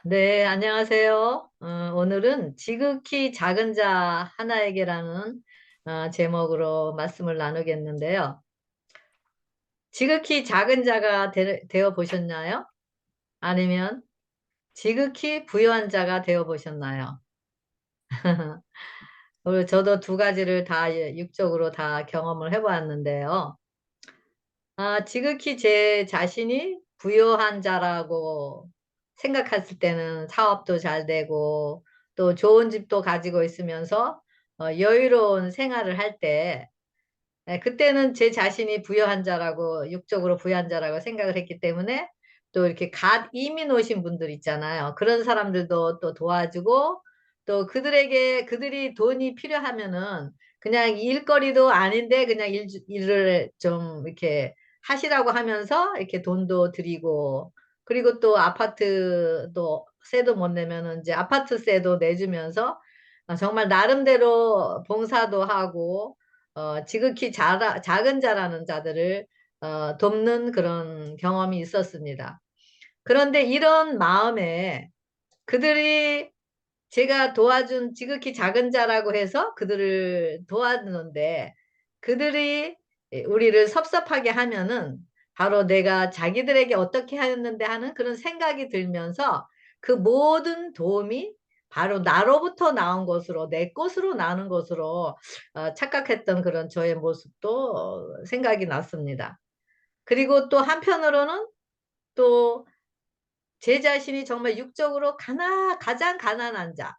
네, 안녕하세요. 오늘은 지극히 작은 자 하나에게라는 제목으로 말씀을 나누겠는데요. 지극히 작은 자가 되어 보셨나요? 아니면 지극히 부유한 자가 되어 보셨나요? 저도 두 가지를 다 육적으로 다 경험을 해보았는데요. 지극히 제 자신이 부유한 자라고 생각했을 때는 사업도 잘 되고 또 좋은 집도 가지고 있으면서 여유로운 생활을 할 때, 그때는 제 자신이 부유한 자라고 육적으로 부유한 자라고 생각을 했기 때문에 또 이렇게 갓 이민 오신 분들 있잖아요. 그런 사람들도 또 도와주고 또 그들이 돈이 필요하면은 그냥 일거리도 아닌데 그냥 일을 좀 이렇게 하시라고 하면서 이렇게 돈도 드리고, 그리고 또 아파트도 세도 못 내면은 이제 아파트 세도 내주면서 정말 나름대로 봉사도 하고 지극히 작은 자라는 자들을 돕는 그런 경험이 있었습니다. 그런데 이런 마음에 그들이 제가 도와준 지극히 작은 자라고 해서 그들을 도와주는데 그들이 우리를 섭섭하게 하면은 바로 내가 자기들에게 어떻게 하였는데 하는 그런 생각이 들면서 그 모든 도움이 바로 나로부터 나온 것으로 내 것으로 나는 것으로 착각했던 그런 저의 모습도 생각이 났습니다. 그리고 또 한편으로는 또 제 자신이 정말 육적으로 가장 가난한 자,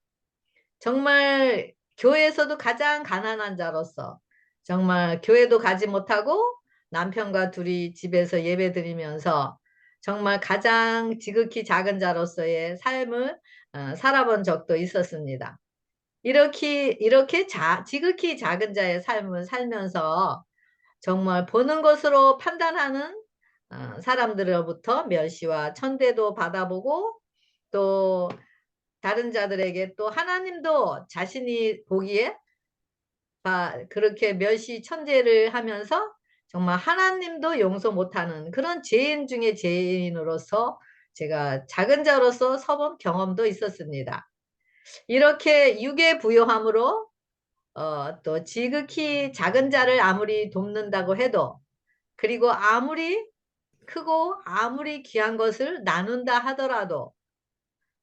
정말 교회에서도 가장 가난한 자로서 정말 교회도 가지 못하고 남편과 둘이 집에서 예배 드리면서 정말 가장 지극히 작은 자로서의 삶을 살아본 적도 있었습니다. 이렇게 지극히 작은 자의 삶을 살면서 정말 보는 것으로 판단하는 사람들로부터 멸시와 천대도 받아보고 또 다른 자들에게 또 하나님도 자신이 보기에 그렇게 멸시 천대를 하면서 정말 하나님도 용서 못하는 그런 죄인 중에 죄인으로서 제가 작은 자로서 서본 경험도 있었습니다. 이렇게 육의 부요함으로 또 지극히 작은 자를 아무리 돕는다고 해도, 그리고 아무리 크고 아무리 귀한 것을 나눈다 하더라도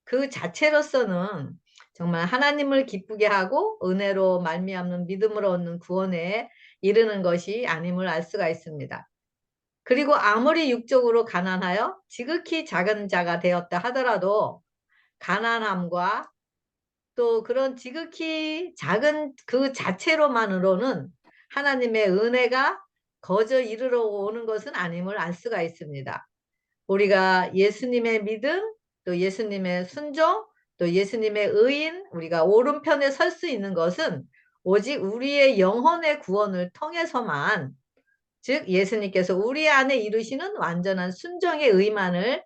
그 자체로서는 정말 하나님을 기쁘게 하고 은혜로 말미암는 믿음으로 얻는 구원에 이르는 것이 아님을 알 수가 있습니다. 그리고 아무리 육적으로 가난하여 지극히 작은 자가 되었다 하더라도 가난함과 또 그런 지극히 작은 그 자체로만으로는 하나님의 은혜가 거저 이르러 오는 것은 아님을 알 수가 있습니다. 우리가 예수님의 믿음, 또 예수님의 순종, 또 예수님의 의인, 우리가 오른편에 설 수 있는 것은 오직 우리의 영혼의 구원을 통해서만, 즉 예수님께서 우리 안에 이루시는 완전한 순종의 의만을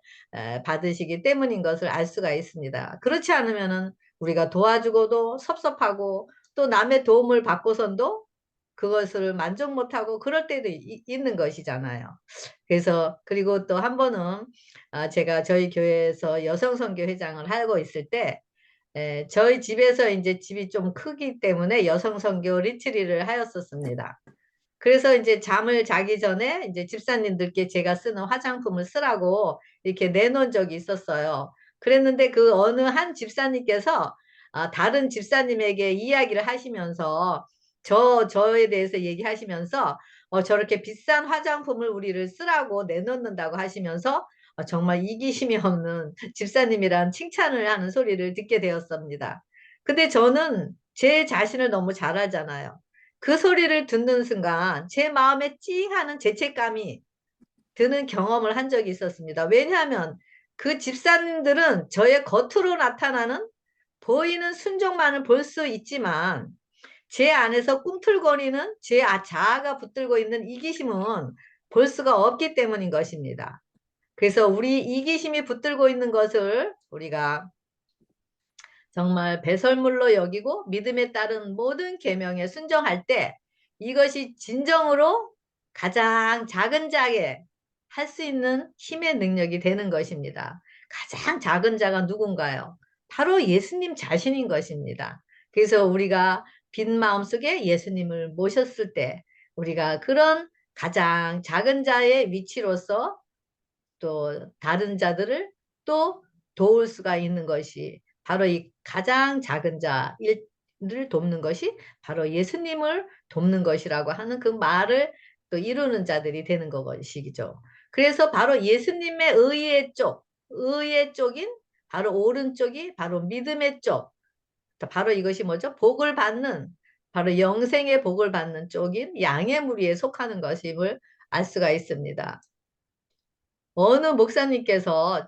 받으시기 때문인 것을 알 수가 있습니다. 그렇지 않으면은 우리가 도와주고도 섭섭하고 또 남의 도움을 받고선도 그것을 만족 못하고 그럴 때도 있는 것이잖아요. 그래서 그리고 또 한 번은 제가 저희 교회에서 여성 선교 회장을 하고 있을 때 저희 집에서 이제 집이 좀 크기 때문에 여성 선교 리트리를 하였었습니다. 그래서 이제 잠을 자기 전에 이제 집사님들께 제가 쓰는 화장품을 쓰라고 이렇게 내놓은 적이 있었어요. 그랬는데 그 어느 한 집사님께서 다른 집사님에게 이야기를 하시면서 저에 대해서 얘기하시면서 저렇게 비싼 화장품을 우리를 쓰라고 내놓는다고 하시면서 정말 이기심이 없는 집사님이란 칭찬을 하는 소리를 듣게 되었습니다. 근데 저는 제 자신을 너무 잘 알잖아요. 그 소리를 듣는 순간 제 마음에 찡 하는 죄책감이 드는 경험을 한 적이 있었습니다. 왜냐하면 그 집사님들은 저의 겉으로 나타나는 보이는 순종만을 볼 수 있지만 제 안에서 꿈틀거리는 제 자아가 붙들고 있는 이기심은 볼 수가 없기 때문인 것입니다. 그래서 우리 이기심이 붙들고 있는 것을 우리가 정말 배설물로 여기고 믿음에 따른 모든 계명에 순종할 때 이것이 진정으로 가장 작은 자에 할 수 있는 힘의 능력이 되는 것입니다. 가장 작은 자가 누군가요? 바로 예수님 자신인 것입니다. 그래서 우리가 빈 마음속에 예수님을 모셨을 때 우리가 그런 가장 작은 자의 위치로서 또 다른 자들을 또 도울 수가 있는 것이 바로 이 가장 작은 자를 돕는 것이 바로 예수님을 돕는 것이라고 하는 그 말을 또 이루는 자들이 되는 것이죠. 그래서 바로 예수님의 의의 쪽인 바로 오른쪽이 바로 믿음의 쪽, 바로 이것이 뭐죠? 복을 받는, 바로 영생의 복을 받는 쪽인 양의 무리에 속하는 것임을 알 수가 있습니다. 어느 목사님께서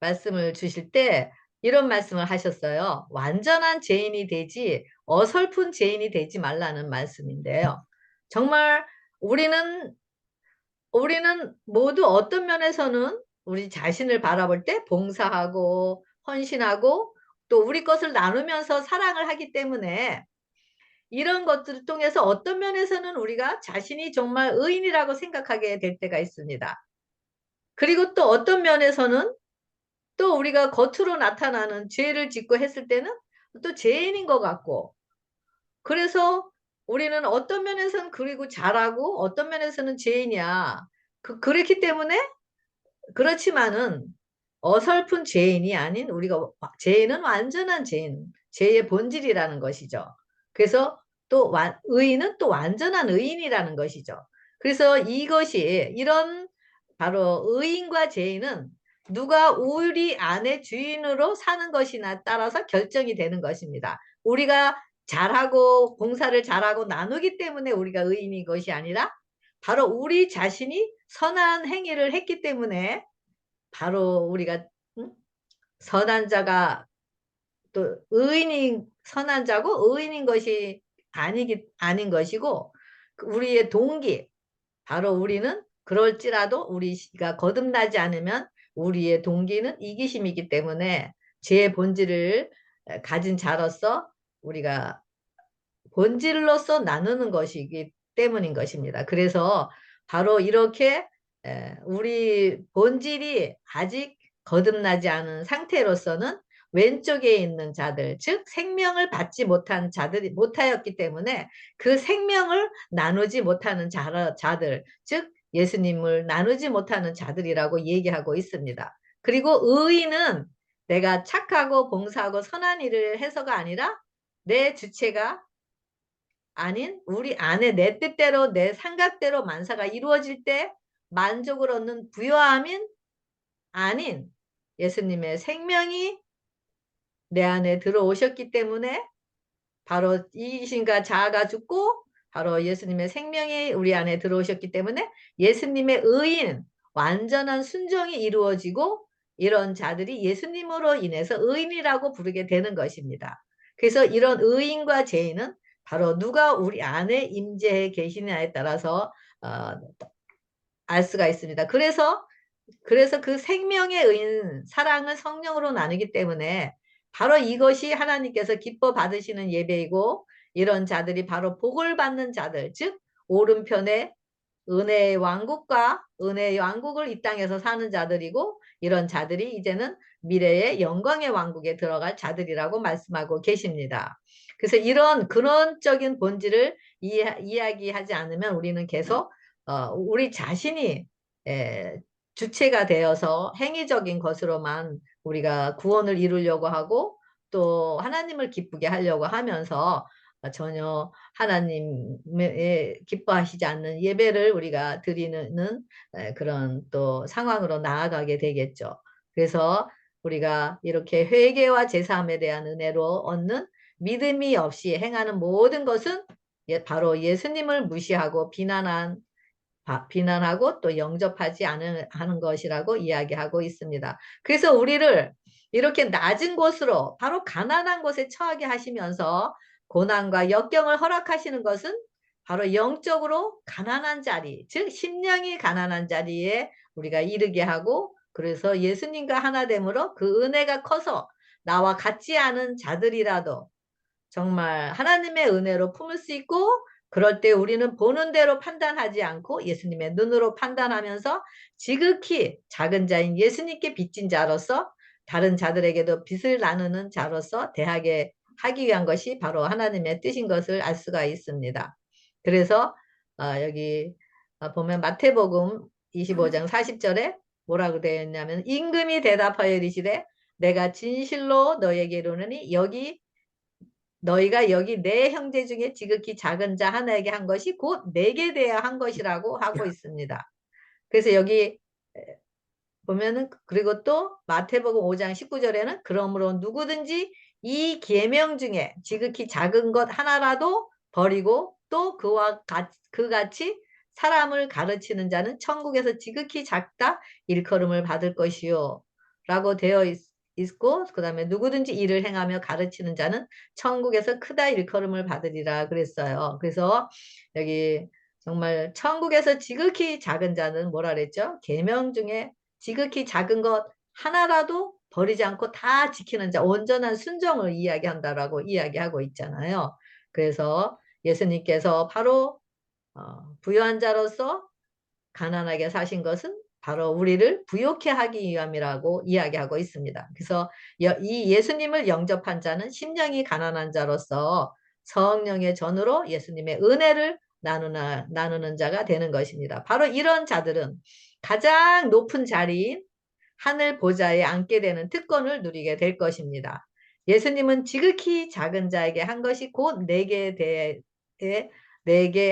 말씀을 주실 때 이런 말씀을 하셨어요. 완전한 죄인이 되지 어설픈 죄인이 되지 말라는 말씀인데요. 정말 우리는 모두 어떤 면에서는 우리 자신을 바라볼 때 봉사하고 헌신하고 또 우리 것을 나누면서 사랑을 하기 때문에 이런 것들을 통해서 어떤 면에서는 우리가 자신이 정말 의인이라고 생각하게 될 때가 있습니다. 그리고 또 어떤 면에서는 또 우리가 겉으로 나타나는 죄를 짓고 했을 때는 또 죄인인 것 같고, 그래서 우리는 어떤 면에서는 그리고 잘하고 어떤 면에서는 죄인이야. 그렇기 때문에 그렇지만은 어설픈 죄인이 아닌 우리가 죄인은 완전한 죄인, 죄의 본질이라는 것이죠. 그래서 또 의인은 또 완전한 의인이라는 것이죠. 그래서 이것이 이런 바로 의인과 죄인은 누가 우리 안에 주인으로 사는 것이나 따라서 결정이 되는 것입니다. 우리가 잘하고 봉사를 잘하고 나누기 때문에 우리가 의인인 것이 아니라 바로 우리 자신이 선한 행위를 했기 때문에 바로 우리가 응? 선한 자가 또 의인인 선한 자고 의인인 것이 아닌 것이고 우리의 동기 바로 우리는 그럴지라도 우리가 거듭나지 않으면 우리의 동기는 이기심이기 때문에 죄의 본질을 가진 자로서 우리가 본질로서 나누는 것이기 때문인 것입니다. 그래서 바로 이렇게 우리 본질이 아직 거듭나지 않은 상태로서는 왼쪽에 있는 자들, 즉 생명을 받지 못한 자들이 못하였기 때문에 그 생명을 나누지 못하는 자들, 즉 예수님을 나누지 못하는 자들이라고 얘기하고 있습니다. 그리고 의인은 내가 착하고 봉사하고 선한 일을 해서가 아니라 내 주체가 아닌 우리 안에 내 뜻대로 내 생각대로 만사가 이루어질 때 만족을 얻는 부요함인 아닌 예수님의 생명이 내 안에 들어오셨기 때문에 바로 이신과 자아가 죽고 바로 예수님의 생명이 우리 안에 들어오셨기 때문에 예수님의 의인 완전한 순종이 이루어지고 이런 자들이 예수님으로 인해서 의인이라고 부르게 되는 것입니다. 그래서 이런 의인과 죄인은 바로 누가 우리 안에 임재해 계시냐에 따라서 알 수가 있습니다. 그래서 그 생명의 의인 사랑은 성령으로 나누기 때문에 바로 이것이 하나님께서 기뻐 받으시는 예배이고 이런 자들이 바로 복을 받는 자들, 즉 오른편에 은혜의 왕국과 은혜의 왕국을 이 땅에서 사는 자들이고 이런 자들이 이제는 미래의 영광의 왕국에 들어갈 자들이라고 말씀하고 계십니다. 그래서 이런 근원적인 본질을 이야기하지 않으면 우리는 계속 우리 자신이 주체가 되어서 행위적인 것으로만 우리가 구원을 이루려고 하고 또 하나님을 기쁘게 하려고 하면서 전혀 하나님의 기뻐하시지 않는 예배를 우리가 드리는 그런 또 상황으로 나아가게 되겠죠. 그래서 우리가 이렇게 회개와 제사함에 대한 은혜로 얻는 믿음이 없이 행하는 모든 것은 바로 예수님을 무시하고 비난하고 또 영접하지 하는 것이라고 이야기하고 있습니다. 그래서 우리를 이렇게 낮은 곳으로 바로 가난한 곳에 처하게 하시면서 고난과 역경을 허락하시는 것은 바로 영적으로 가난한 자리, 즉 심령이 가난한 자리에 우리가 이르게 하고 그래서 예수님과 하나됨으로 그 은혜가 커서 나와 같지 않은 자들이라도 정말 하나님의 은혜로 품을 수 있고 그럴 때 우리는 보는 대로 판단하지 않고 예수님의 눈으로 판단하면서 지극히 작은 자인 예수님께 빚진 자로서 다른 자들에게도 빚을 나누는 자로서 대하게 하기 위한 것이 바로 하나님의 뜻인 것을 알 수가 있습니다. 그래서 여기 보면 마태복음 25장 40절에 뭐라고 되어 있냐면 임금이 대답하여 이르시되 내가 진실로 너에게 이르노니 너희가 여기 내 형제 중에 지극히 작은 자 하나에게 한 것이 곧 내게 대하여 한 것이라고 하고 있습니다. 그래서 여기 보면은 그리고 또 마태복음 5장 19절에는 그러므로 누구든지 이 계명 중에 지극히 작은 것 하나라도 버리고 또 그같이 사람을 가르치는 자는 천국에서 지극히 작다 일컬음을 받을 것이요 라고 되어 있고 그 다음에 누구든지 이를 행하며 가르치는 자는 천국에서 크다 일컬음을 받으리라 그랬어요. 그래서 여기 정말 천국에서 지극히 작은 자는 뭐라 그랬죠? 계명 중에 지극히 작은 것 하나라도 버리지 않고 다 지키는 자, 온전한 순종을 이야기한다라고 이야기하고 있잖아요. 그래서 예수님께서 바로 부유한 자로서 가난하게 사신 것은 바로 우리를 부욕해 하기 위함이라고 이야기하고 있습니다. 그래서 이 예수님을 영접한 자는 심령이 가난한 자로서 성령의 전으로 예수님의 은혜를 나누는 자가 되는 것입니다. 바로 이런 자들은 가장 높은 자리인 하늘 보좌에 앉게 되는 특권을 누리게 될 것입니다. 예수님은 지극히 작은 자에게 한 것이 곧 내게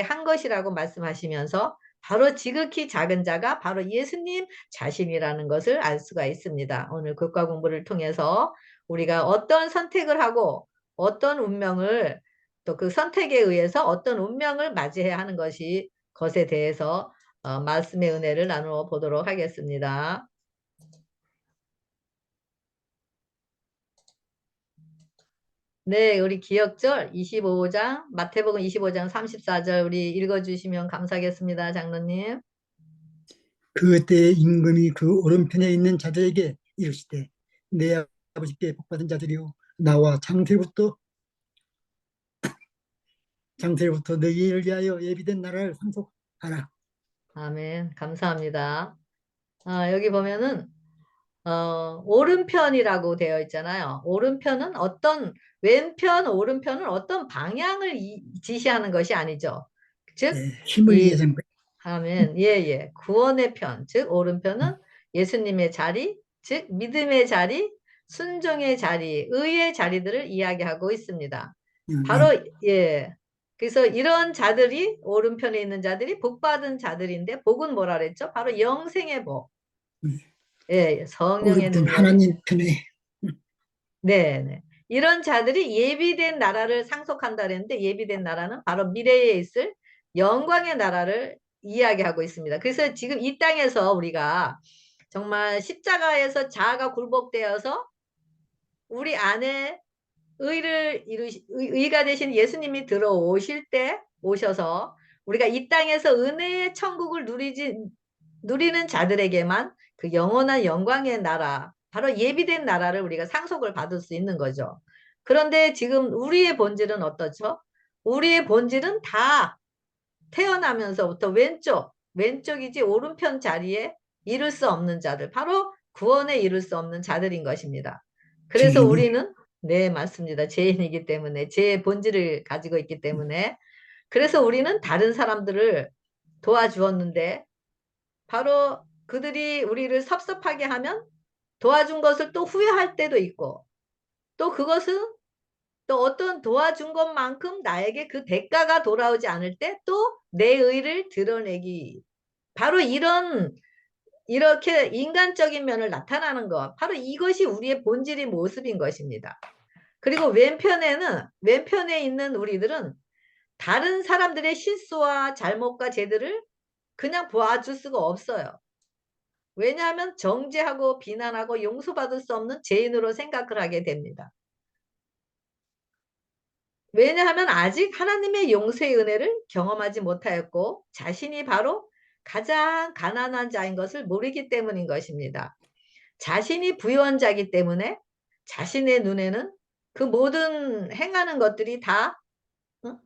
한 것이라고 말씀하시면서 바로 지극히 작은 자가 바로 예수님 자신이라는 것을 알 수가 있습니다. 오늘 교과 공부를 통해서 우리가 어떤 선택을 하고 어떤 운명을 또 그 선택에 의해서 어떤 운명을 맞이해야 하는 것에 대해서 말씀의 은혜를 나누어 보도록 하겠습니다. 네, 우리 기억절 25장, 마태복음 25장 34절 우리 읽어주시면 감사하겠습니다, 장로님. 그때 임금이 그 오른편에 있는 자들에게 이르시되 내 아버지께 복받은 자들이요 나와 장세부터 너희를 위하여 예비된 나라를 상속하라. 아멘. 감사합니다. 여기 보면은 오른편이라고 되어 있잖아요. 오른편은 어떤 방향을 지시하는 것이 아니죠. 즉, 힘을 이 위해서 아멘. 예, 예. 구원의 편, 즉 오른편은 예수님의 자리, 즉 믿음의 자리, 순종의 자리, 의의 자리들을 이야기하고 있습니다. 바로 예. 그래서 이런 자들이 오른편에 있는 자들이 복받은 자들인데 복은 뭐라 그랬죠? 바로 영생의 복. 예, 성령의 오른편 능력이 하나님 편에 네, 네. 이런 자들이 예비된 나라를 상속한다 그랬는데 예비된 나라는 바로 미래에 있을 영광의 나라를 이야기하고 있습니다. 그래서 지금 이 땅에서 우리가 정말 십자가에서 자아가 굴복되어서 우리 안에 의가 되신 예수님이 오셔서 우리가 이 땅에서 은혜의 천국을 누리는 자들에게만 그 영원한 영광의 나라, 바로 예비된 나라를 우리가 상속을 받을 수 있는 거죠. 그런데 지금 우리의 본질은 어떻죠? 우리의 본질은 다 태어나면서부터 왼쪽이지 오른편 자리에 이룰 수 없는 자들, 바로 구원에 이룰 수 없는 자들인 것입니다. 그래서 죄인이 우리는 네, 맞습니다. 죄인이기 때문에 죄의 본질을 가지고 있기 때문에 그래서 우리는 다른 사람들을 도와주었는데 바로 그들이 우리를 섭섭하게 하면 도와준 것을 또 후회할 때도 있고 또 그것은 또 어떤 도와준 것만큼 나에게 그 대가가 돌아오지 않을 때 또 내 의를 드러내기 바로 이렇게 인간적인 면을 나타나는 것 바로 이것이 우리의 본질의 모습인 것입니다. 그리고 왼편에 있는 우리들은 다른 사람들의 실수와 잘못과 죄들을 그냥 봐줄 수가 없어요. 왜냐하면 정죄하고 비난하고 용서받을 수 없는 죄인으로 생각을 하게 됩니다. 왜냐하면 아직 하나님의 용서의 은혜를 경험하지 못하였고 자신이 바로 가장 가난한 자인 것을 모르기 때문인 것입니다. 자신이 부유한 자이기 때문에 자신의 눈에는 그 모든 행하는 것들이 다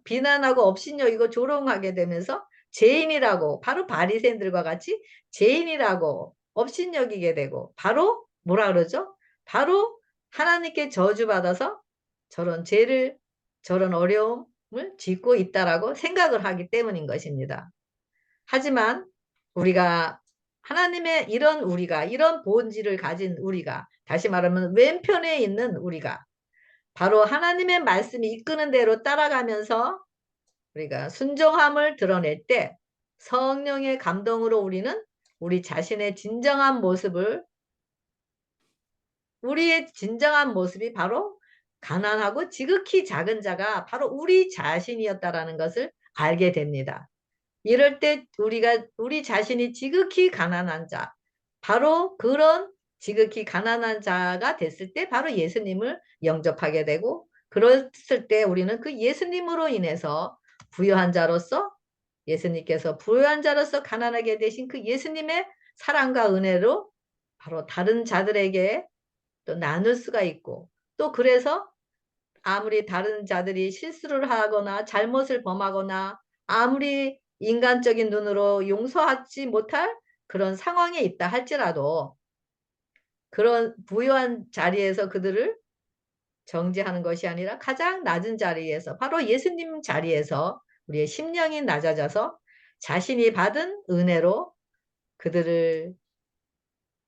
비난하고 업신여기고 조롱하게 되면서 죄인이라고 바로 바리새인들과 같이 죄인이라고 업신여기게 되고 바로 뭐라 그러죠? 바로 하나님께 저주받아서 저런 죄를, 저런 어려움을 짓고 있다라고 생각을 하기 때문인 것입니다. 하지만 우리가 하나님의 이런 우리가, 이런 본질을 가진 우리가, 다시 말하면 왼편에 있는 우리가 바로 하나님의 말씀이 이끄는 대로 따라가면서 우리가 순종함을 드러낼 때 성령의 감동으로 우리는 우리 자신의 진정한 모습을, 우리의 진정한 모습이 바로 가난하고 지극히 작은 자가 바로 우리 자신이었다라는 것을 알게 됩니다. 이럴 때 우리가 우리 자신이 지극히 가난한 자, 바로 그런 지극히 가난한 자가 됐을 때 바로 예수님을 영접하게 되고, 그랬을 때 우리는 그 예수님으로 인해서 부유한 자로서, 예수님께서 부유한 자로서 가난하게 되신 그 예수님의 사랑과 은혜로 바로 다른 자들에게 또 나눌 수가 있고, 또 그래서 아무리 다른 자들이 실수를 하거나 잘못을 범하거나 아무리 인간적인 눈으로 용서하지 못할 그런 상황에 있다 할지라도 그런 부유한 자리에서 그들을 정죄하는 것이 아니라 가장 낮은 자리에서, 바로 예수님 자리에서 우리의 심령이 낮아져서 자신이 받은 은혜로 그들을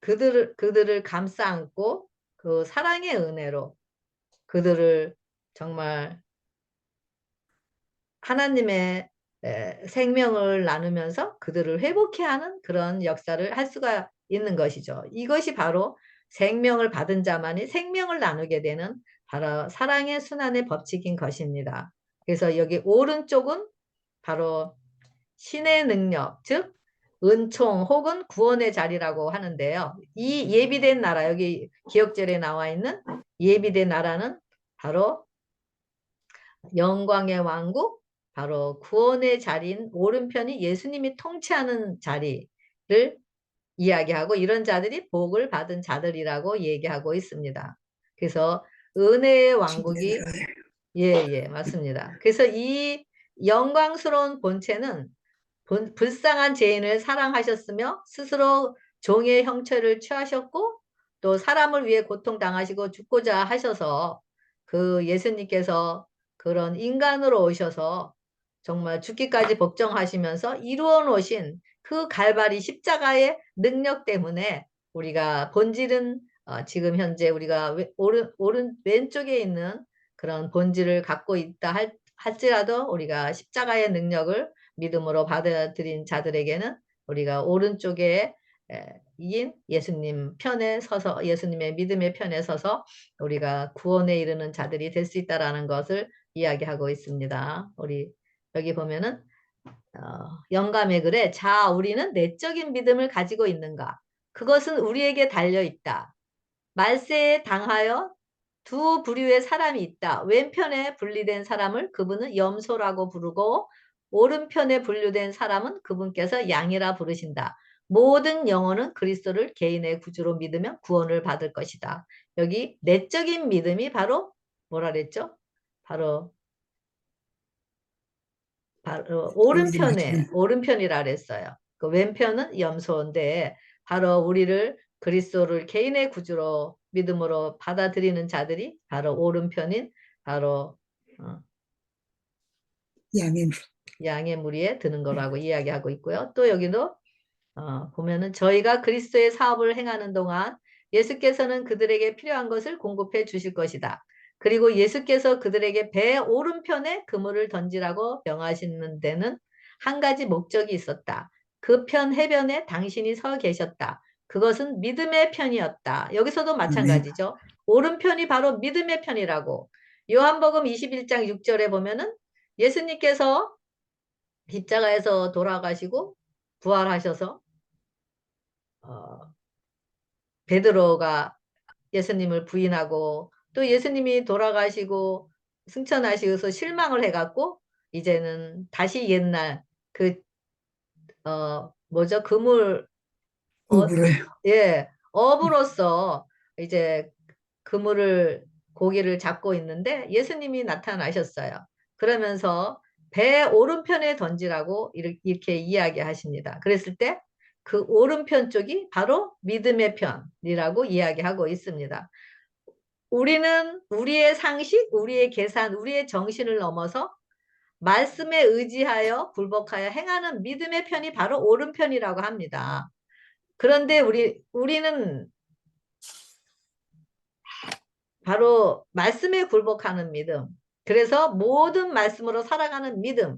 그들을 감싸 안고 그 사랑의 은혜로 그들을 정말 하나님의 생명을 나누면서 그들을 회복해 하는 그런 역사를 할 수가 있는 것이죠. 이것이 바로 생명을 받은 자만이 생명을 나누게 되는 바로 사랑의 순환의 법칙인 것입니다. 그래서 여기 오른쪽은 바로 신의 능력, 즉 은총 혹은 구원의 자리라고 하는데요. 이 예비된 나라, 여기 기억절에 나와 있는 예비된 나라는 바로 영광의 왕국, 바로 구원의 자리인 오른편이 예수님이 통치하는 자리를 이야기하고, 이런 자들이 복을 받은 자들이라고 얘기하고 있습니다. 그래서 은혜의 왕국이, 진리더라. 예, 예, 맞습니다. 그래서 이 영광스러운 본체는 불쌍한 죄인을 사랑하셨으며 스스로 종의 형체를 취하셨고 또 사람을 위해 고통당하시고 죽고자 하셔서 그 예수님께서 그런 인간으로 오셔서 정말 죽기까지 복종하시면서 이루어 놓으신 그 갈바리 십자가의 능력 때문에 우리가 본질은 지금 현재 우리가 오른 왼쪽에 있는 그런 본질을 갖고 있다 할지라도 우리가 십자가의 능력을 믿음으로 받아들인 자들에게는 우리가 오른쪽에 이인 예수님 편에 서서, 예수님의 믿음의 편에 서서 우리가 구원에 이르는 자들이 될 수 있다라는 것을 이야기하고 있습니다. 우리 여기 보면은 영감의 글에 자 우리는 내적인 믿음을 가지고 있는가? 그것은 우리에게 달려 있다. 말세에 당하여 두 부류의 사람이 있다. 왼편에 분리된 사람을 그분은 염소라고 부르고 오른편에 분류된 사람은 그분께서 양이라 부르신다. 모든 영혼은 그리스도를 개인의 구주로 믿으면 구원을 받을 것이다. 여기 내적인 믿음이 바로 뭐라 그랬죠? 바로 우리 나중에 오른편이라 그랬어요. 그 왼편은 염소인데 바로 우리를 그리스도를 개인의 구주로 믿음으로 받아들이는 자들이 바로 오른편인 바로 어, 양의 양의 무리에 드는 거라고 이야기하고 있고요. 또 여기도 보면은 저희가 그리스도의 사업을 행하는 동안 예수께서는 그들에게 필요한 것을 공급해 주실 것이다. 그리고 예수께서 그들에게 배 오른편에 그물을 던지라고 명하시는 데는 한 가지 목적이 있었다. 그 편 해변에 당신이 서 계셨다. 그것은 믿음의 편이었다. 여기서도 아멘. 마찬가지죠. 오른편이 바로 믿음의 편이라고. 요한복음 21장 6절에 보면은 예수님께서 십자가에서 돌아가시고 부활하셔서 어, 베드로가 예수님을 부인하고 또 예수님이 돌아가시고 승천하시고서 실망을 해갖고 이제는 다시 옛날 그 뭐죠? 그물 억울해요. 예, 업으로서 이제 그물을 고기를 잡고 있는데 예수님이 나타나셨어요. 그러면서 배 오른편에 던지라고 이렇게 이야기하십니다. 그랬을 때 그 오른편 쪽이 바로 믿음의 편이라고 이야기하고 있습니다. 우리는 우리의 상식, 우리의 계산, 우리의 정신을 넘어서 말씀에 의지하여 굴복하여 행하는 믿음의 편이 바로 옳은 편이라고 합니다. 그런데 우리는 바로 말씀에 굴복하는 믿음. 그래서 모든 말씀으로 살아가는 믿음.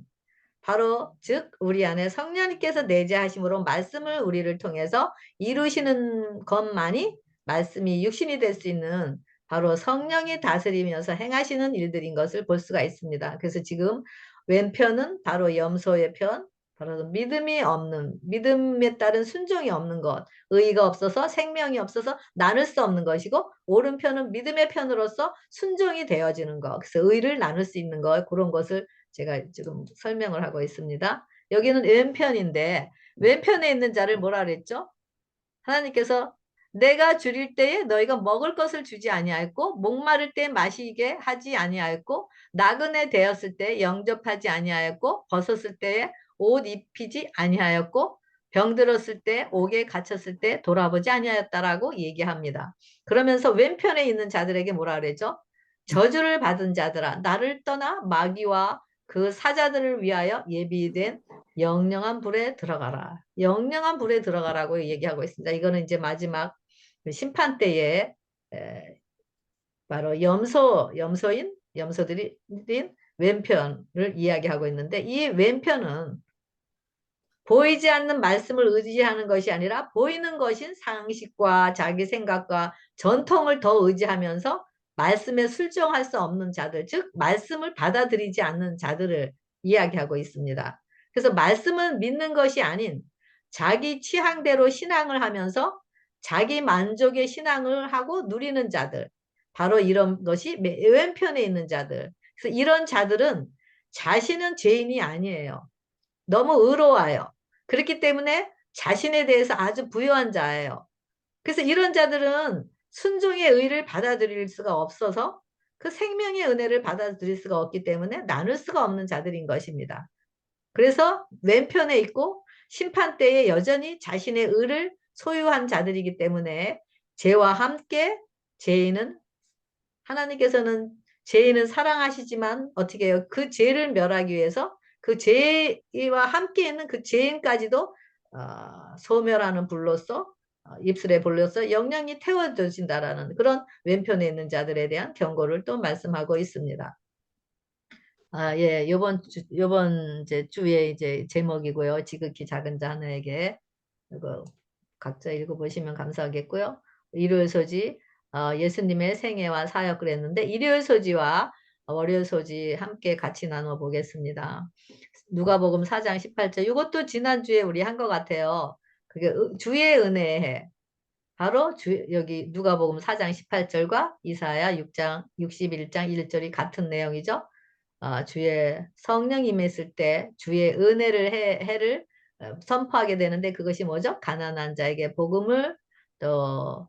바로 즉 우리 안에 성령님께서 내재하심으로 말씀을 우리를 통해서 이루시는 것만이 말씀이 육신이 될 수 있는 바로 성령이 다스리면서 행하시는 일들인 것을 볼 수가 있습니다. 그래서 지금 왼편은 바로 염소의 편, 바로 믿음이 없는, 믿음에 따른 순종이 없는 것, 의의가 없어서 생명이 없어서 나눌 수 없는 것이고, 오른편은 믿음의 편으로서 순종이 되어지는 것, 그래서 의를 나눌 수 있는 것, 그런 것을 제가 지금 설명을 하고 있습니다. 여기는 왼편인데 왼편에 있는 자를 뭐라 그랬죠? 하나님께서 내가 줄일 때에 너희가 먹을 것을 주지 아니하였고 목마를 때 마시게 하지 아니하였고 나그네 되었을 때 영접하지 아니하였고 벗었을 때에 옷 입히지 아니하였고 병들었을 때 옥에 갇혔을 때 돌아보지 아니하였다라고 얘기합니다. 그러면서 왼편에 있는 자들에게 뭐라 그러죠? 저주를 받은 자들아 나를 떠나 마귀와 그 사자들을 위하여 예비된 영영한 불에 들어가라. 영영한 불에 들어가라고 얘기하고 있습니다. 이거는 이제 마지막 심판 때에 바로 염소들이 왼편을 이야기하고 있는데 이 왼편은 보이지 않는 말씀을 의지하는 것이 아니라 보이는 것인 상식과 자기 생각과 전통을 더 의지하면서 말씀에 순종할 수 없는 자들, 즉 말씀을 받아들이지 않는 자들을 이야기하고 있습니다. 그래서 말씀은 믿는 것이 아닌 자기 취향대로 신앙을 하면서 자기 만족의 신앙을 하고 누리는 자들, 바로 이런 것이 왼편에 있는 자들. 그래서 이런 자들은 자신은 죄인이 아니에요. 너무 의로워요. 그렇기 때문에 자신에 대해서 아주 부유한 자예요. 그래서 이런 자들은 순종의 의를 받아들일 수가 없어서 그 생명의 은혜를 받아들일 수가 없기 때문에 나눌 수가 없는 자들인 것입니다. 그래서 왼편에 있고 심판 때에 여전히 자신의 의를 소유한 자들이기 때문에 죄와 함께 죄인은 하나님께서는 죄인은 사랑하시지만 어떻게 해요? 그 죄를 멸하기 위해서 그 죄와 함께 있는 그 죄인까지도 소멸하는 불로서 입술의 불로서 영영이 태워주신다라는 그런 왼편에 있는 자들에 대한 경고를 또 말씀하고 있습니다. 예, 요번 이제 주에 이제 제목이고요. 지극히 작은 자녀에게 이거 각자 읽어보시면 감사하겠고요. 일요일 소지, 예수님의 생애와 사역 그랬는데, 일요일 소지와 월요일 소지 함께 같이 나눠 보겠습니다. 누가복음 4장 18절, 이것도 지난주에 우리 한 것 같아요. 그게 주의 은혜에, 바로 여기 누가복음 4장 18절과 이사야 6장, 61장 1절이 같은 내용이죠. 주의 성령 임했을 때 주의 은혜를 해를 선포하게 되는데 그것이 뭐죠? 가난한 자에게 복음을 또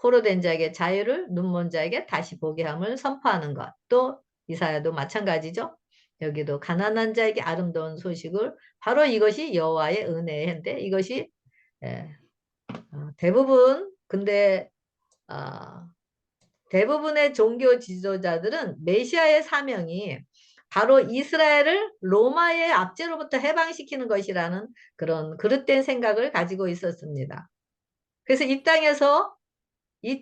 포로된 자에게 자유를 눈먼 자에게 다시 보게 함을 선포하는 것. 또 이사야도 마찬가지죠. 여기도 가난한 자에게 아름다운 소식을 바로 이것이 여호와의 은혜인데 이것이 예, 대부분 근데 대부분의 종교 지도자들은 메시아의 사명이 바로 이스라엘을 로마의 압제로부터 해방시키는 것이라는 그런 그릇된 생각을 가지고 있었습니다. 그래서 이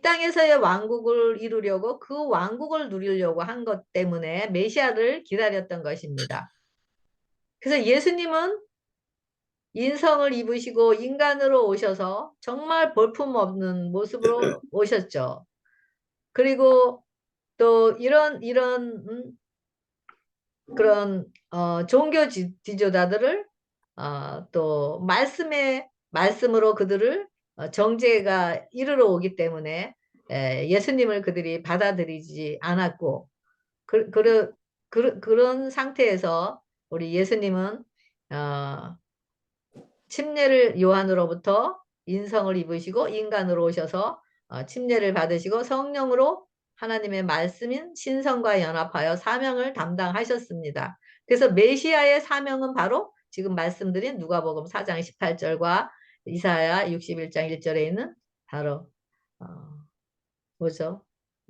땅에서의 왕국을 이루려고 그 왕국을 누리려고 한 것 때문에 메시아를 기다렸던 것입니다. 그래서 예수님은 인성을 입으시고 인간으로 오셔서 정말 볼품없는 모습으로 오셨죠. 그리고 또 그런 종교 지도자들을 또 말씀으로 그들을 정죄가 이르러 오기 때문에 예수님을 그들이 받아들이지 않았고 그런 상태에서 우리 예수님은 어, 침례를 요한으로부터 인성을 입으시고 인간으로 오셔서 침례를 받으시고 성령으로 하나님의 말씀인 신성과 연합하여 사명을 담당하셨습니다. 그래서 메시아의 사명은 바로 지금 말씀드린 누가복음 4장 18절과 이사야 61장 1절에 있는 바로 뭐죠?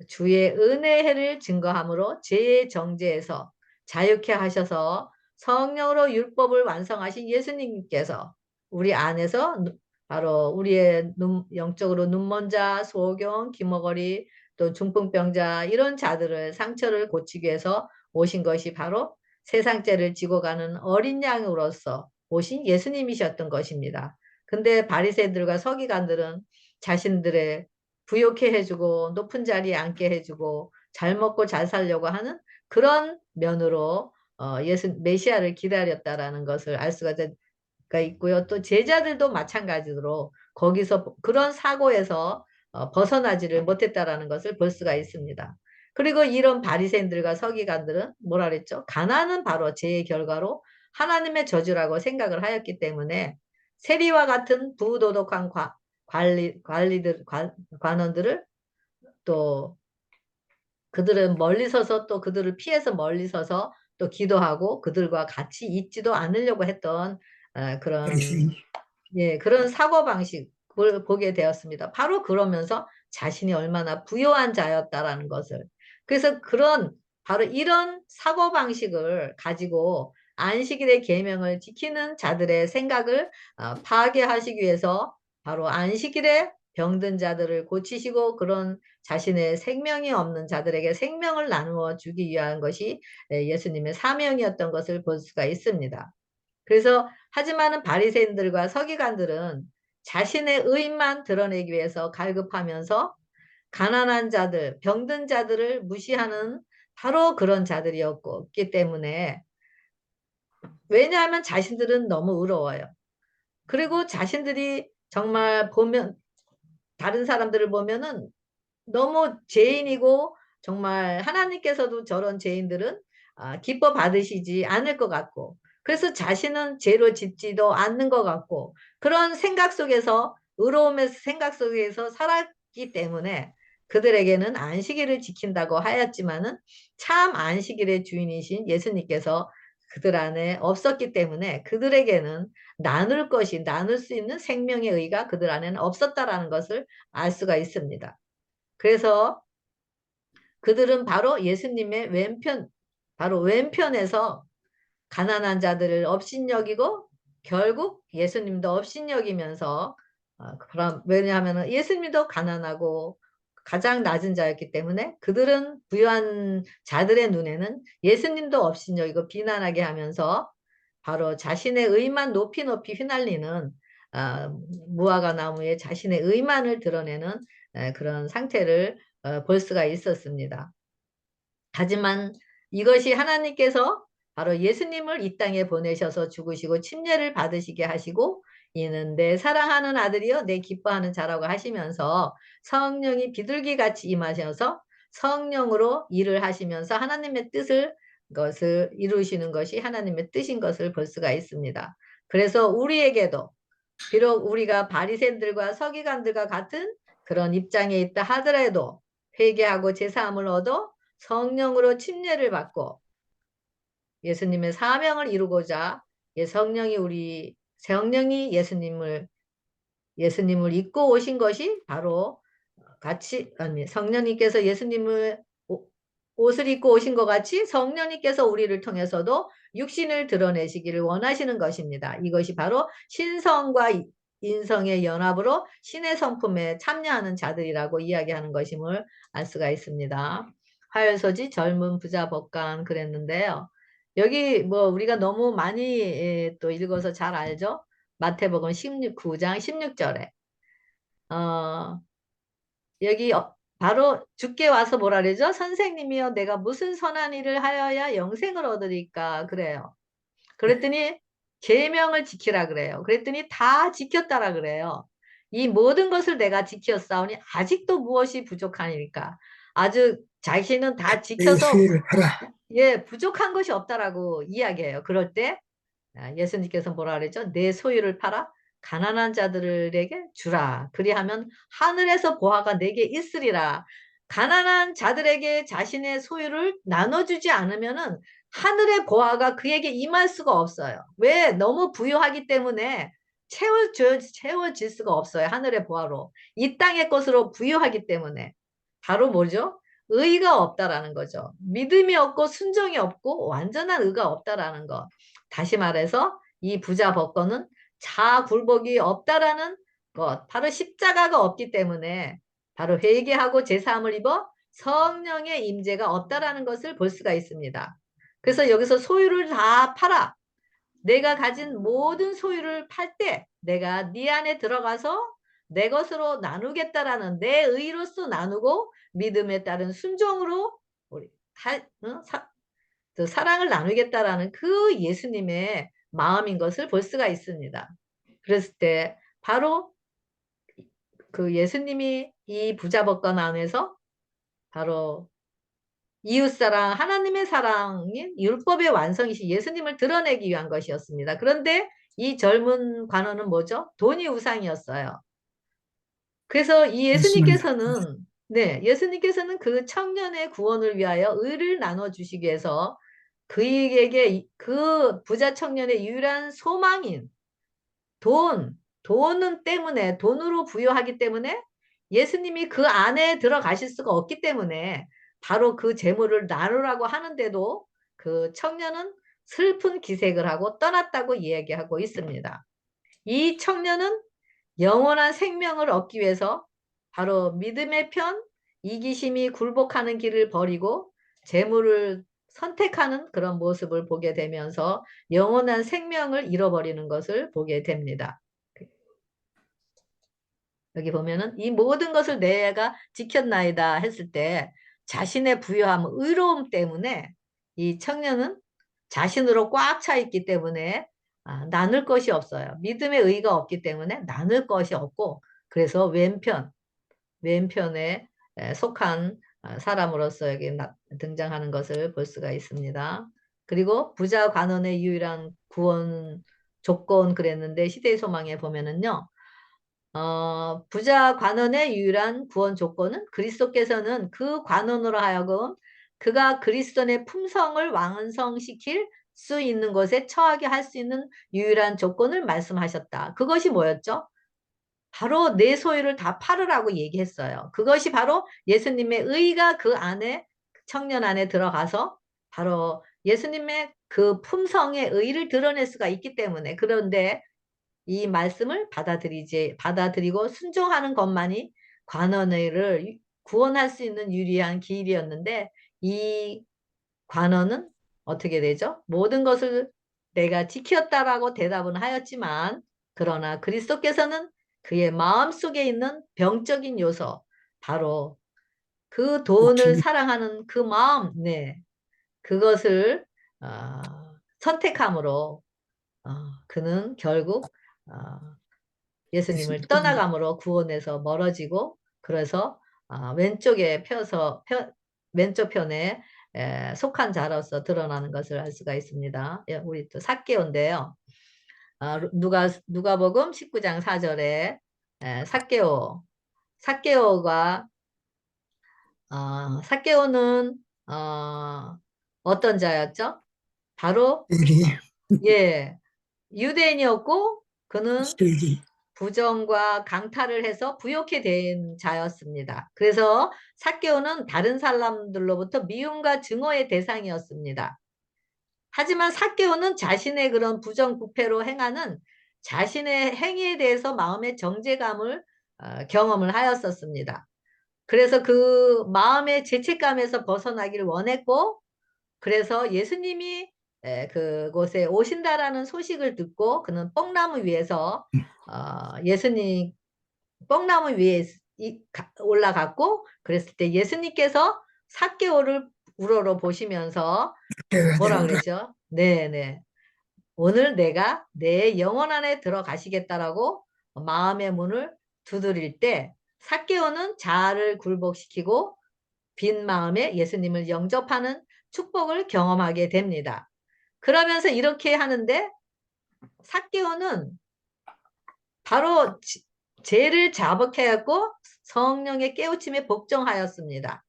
주의 은혜를 증거함으로 죄의 정죄에서 자유케 하셔서 성령으로 율법을 완성하신 예수님께서 우리 안에서 바로 우리의 영적으로 눈먼 자, 소경, 기머거리, 또 중풍병자 이런 자들을 상처를 고치기 위해서 오신 것이 바로 세상 죄를 지고 가는 어린 양으로서 오신 예수님이셨던 것입니다. 근데 바리새인들과 서기관들은 자신들의 부욕해 해주고 높은 자리에 앉게 해주고 잘 먹고 잘 살려고 하는 그런 면으로 예수 메시아를 기다렸다라는 것을 알 수가 있고요. 또 제자들도 마찬가지로 거기서 그런 사고에서 벗어나지를 못했다라는 것을 볼 수가 있습니다. 그리고 이런 바리새인들과 서기관들은 뭐라 그랬죠? 가난은 바로 죄의 결과로 하나님의 저주라고 생각을 하였기 때문에 세리와 같은 부도덕한 관원들을 또 그들은 멀리 서서 또 그들을 피해서 멀리 서서 또 기도하고 그들과 같이 있지도 않으려고 했던 그런 바리새인. 예, 그런 사고방식을 보게 되었습니다. 바로 그러면서 자신이 얼마나 부요한 자였다라는 것을. 그래서 바로 이런 사고방식을 가지고 안식일의 계명을 지키는 자들의 생각을 파괴하시기 위해서 바로 안식일에 병든 자들을 고치시고 그런 자신의 생명이 없는 자들에게 생명을 나누어 주기 위한 것이 예수님의 사명이었던 것을 볼 수가 있습니다. 그래서 하지만은 바리새인들과 서기관들은 자신의 의만 드러내기 위해서 갈급하면서 가난한 자들, 병든 자들을 무시하는 바로 그런 자들이었기 때문에 왜냐하면 자신들은 너무 의로워요. 그리고 자신들이 정말 보면 다른 사람들을 보면은 너무 죄인이고 정말 하나님께서도 저런 죄인들은 기뻐 받으시지 않을 것 같고 그래서 자신은 죄로 짓지도 않는 것 같고 그런 생각 속에서 의로움의 생각 속에서 살았기 때문에 그들에게는 안식일을 지킨다고 하였지만은 참 안식일의 주인이신 예수님께서 그들 안에 없었기 때문에 그들에게는 나눌 수 있는 생명의 의가 그들 안에는 없었다라는 것을 알 수가 있습니다. 그래서 그들은 바로 예수님의 바로 왼편에서 가난한 자들을 업신여기고 결국 예수님도 업신여기면서 그럼 왜냐하면 예수님도 가난하고 가장 낮은 자였기 때문에 그들은 부유한 자들의 눈에는 예수님도 업신여기고 비난하게 하면서 바로 자신의 의만 높이 높이 휘날리는 아, 무화과 나무에 자신의 의만을 드러내는 그런 상태를 볼 수가 있었습니다. 하지만 이것이 하나님께서 바로 예수님을 이 땅에 보내셔서 죽으시고 침례를 받으시게 하시고 이는 내 사랑하는 아들이요 내 기뻐하는 자라고 하시면서 성령이 비둘기같이 임하셔서 성령으로 일을 하시면서 하나님의 것을 이루시는 것이 하나님의 뜻인 것을 볼 수가 있습니다. 그래서 우리에게도 비록 우리가 바리새인들과 서기관들과 같은 그런 입장에 있다 하더라도 회개하고 제사함을 얻어 성령으로 침례를 받고 예수님의 사명을 이루고자 성령이 예수님을 입고 오신 것이 바로 성령님께서 옷을 입고 오신 것 같이 성령님께서 우리를 통해서도 육신을 드러내시기를 원하시는 것입니다. 이것이 바로 신성과 인성의 연합으로 신의 성품에 참여하는 자들이라고 이야기하는 것임을 알 수가 있습니다. 화요소지 젊은 부자 법관 그랬는데요. 여기 뭐 우리가 너무 많이 또 읽어서 잘 알죠? 마태복음 9장 16절에 여기 바로 주께 와서 뭐라 그러죠? 선생님이여 내가 무슨 선한 일을 하여야 영생을 얻으리까 그래요. 그랬더니 계명을 지키라 그래요. 그랬더니 다 지켰다라 그래요. 이 모든 것을 내가 지켰사오니 아직도 무엇이 부족하니까 아주 자신은 다 내 지켜서 수혜를 봐라. 예, 부족한 것이 없다라고 이야기해요. 그럴 때 예수님께서 뭐라 그랬죠? 내 소유를 팔아 가난한 자들에게 주라. 그리하면 하늘에서 보화가 내게 있으리라. 가난한 자들에게 자신의 소유를 나눠주지 않으면은 하늘의 보화가 그에게 임할 수가 없어요. 왜? 너무 부유하기 때문에 채워질 수가 없어요. 하늘의 보화로. 이 땅의 것으로 부유하기 때문에. 바로 뭐죠? 의가 없다라는 거죠. 믿음이 없고 순종이 없고 완전한 의가 없다라는 거. 다시 말해서 이 부자 법권은 자아 굴복이 없다라는 것. 바로 십자가가 없기 때문에 바로 회개하고 제사함을 입어 성령의 임재가 없다라는 것을 볼 수가 있습니다. 그래서 여기서 소유를 다 팔아. 내가 가진 모든 소유를 팔 때 내가 네 안에 들어가서 내 것으로 나누겠다라는 내 의로서 나누고 믿음에 따른 순종으로 우리 사랑을 나누겠다라는 그 예수님의 마음인 것을 볼 수가 있습니다. 그랬을 때 바로 그 예수님이 이 부자법권 안에서 바로 이웃사랑, 하나님의 사랑인 율법의 완성이신 예수님을 드러내기 위한 것이었습니다. 그런데 이 젊은 관원은 뭐죠? 돈이 우상이었어요. 그래서 이 맞습니다. 예수님께서는, 네, 예수님께서는 그 청년의 구원을 위하여 의를 나눠주시기 위해서 그에게 그 부자 청년의 유일한 소망인 돈은 때문에, 돈으로 부여하기 때문에 예수님이 그 안에 들어가실 수가 없기 때문에 바로 그 재물을 나누라고 하는데도 그 청년은 슬픈 기색을 하고 떠났다고 이야기하고 있습니다. 이 청년은 영원한 생명을 얻기 위해서 바로 믿음의 편, 이기심이 굴복하는 길을 버리고 재물을 선택하는 그런 모습을 보게 되면서 영원한 생명을 잃어버리는 것을 보게 됩니다. 여기 보면은 이 모든 것을 내가 지켰나이다 했을 때 자신의 부유함, 의로움 때문에 이 청년은 자신으로 꽉 차 있기 때문에 나눌 것이 없어요. 믿음의 의가 없기 때문에 나눌 것이 없고 그래서 왼편에 속한 사람으로서 여기 등장하는 것을 볼 수가 있습니다. 그리고 부자 관원의 유일한 구원 조건 그랬는데 시대의 소망에 보면은요. 부자 관원의 유일한 구원 조건은 그리스도께서는 그 관원으로 하여금 그가 그리스도의 품성을 완성시킬 수 있는 것에 처하게 할 수 있는 유일한 조건을 말씀하셨다. 그것이 뭐였죠? 바로 내 소유를 다 팔으라고 얘기했어요. 그것이 바로 예수님의 의가 그 안에 청년 안에 들어가서 바로 예수님의 그 품성의 의를 드러낼 수가 있기 때문에 그런데 이 말씀을 받아들이고 순종하는 것만이 관원을 구원할 수 있는 유리한 길이었는데 이 관원은 어떻게 되죠? 모든 것을 내가 지켰다라고 대답은 하였지만 그러나 그리스도께서는 그의 마음속에 있는 병적인 요소 바로 그 돈을 욕심, 사랑하는 그 마음 네 그것을 선택함으로 그는 결국 예수님을 예수님께서 떠나감으로 구원에서 멀어지고 그래서 왼쪽에 왼쪽 편에 속한 자로서 드러나는 것을 알 수가 있습니다. 예, 우리 또 삭개오인데요. 누가복음 19장 4절에 삭개오가 삭개오는 어떤 자였죠? 바로 세리, 예 유대인이었고 그는 세리, 부정과 강탈을 해서 부욕해 된 자였습니다. 그래서 삭개오는 다른 사람들로부터 미움과 증오의 대상이었습니다. 하지만 삭개오는 자신의 그런 부정부패로 행하는 자신의 행위에 대해서 마음의 정죄감을 경험을 하였었습니다. 그래서 그 마음의 죄책감에서 벗어나기를 원했고 그래서 예수님이 그곳에 오신다라는 소식을 듣고 그는 뽕나무 위에서 예수님 뽕나무 위에 올라갔고 그랬을 때 예수님께서 삭개오를 우러러 보시면서 뭐라 되어가지고 그랬죠? 네네. 오늘 내가 내 영혼 안에 들어가시겠다라고 마음의 문을 두드릴 때 삭개오는 자아를 굴복시키고 빈 마음에 예수님을 영접하는 축복을 경험하게 됩니다. 그러면서 이렇게 하는데 삭개오는 바로 죄를 자복해갖고 성령의 깨우침에 복종하였습니다.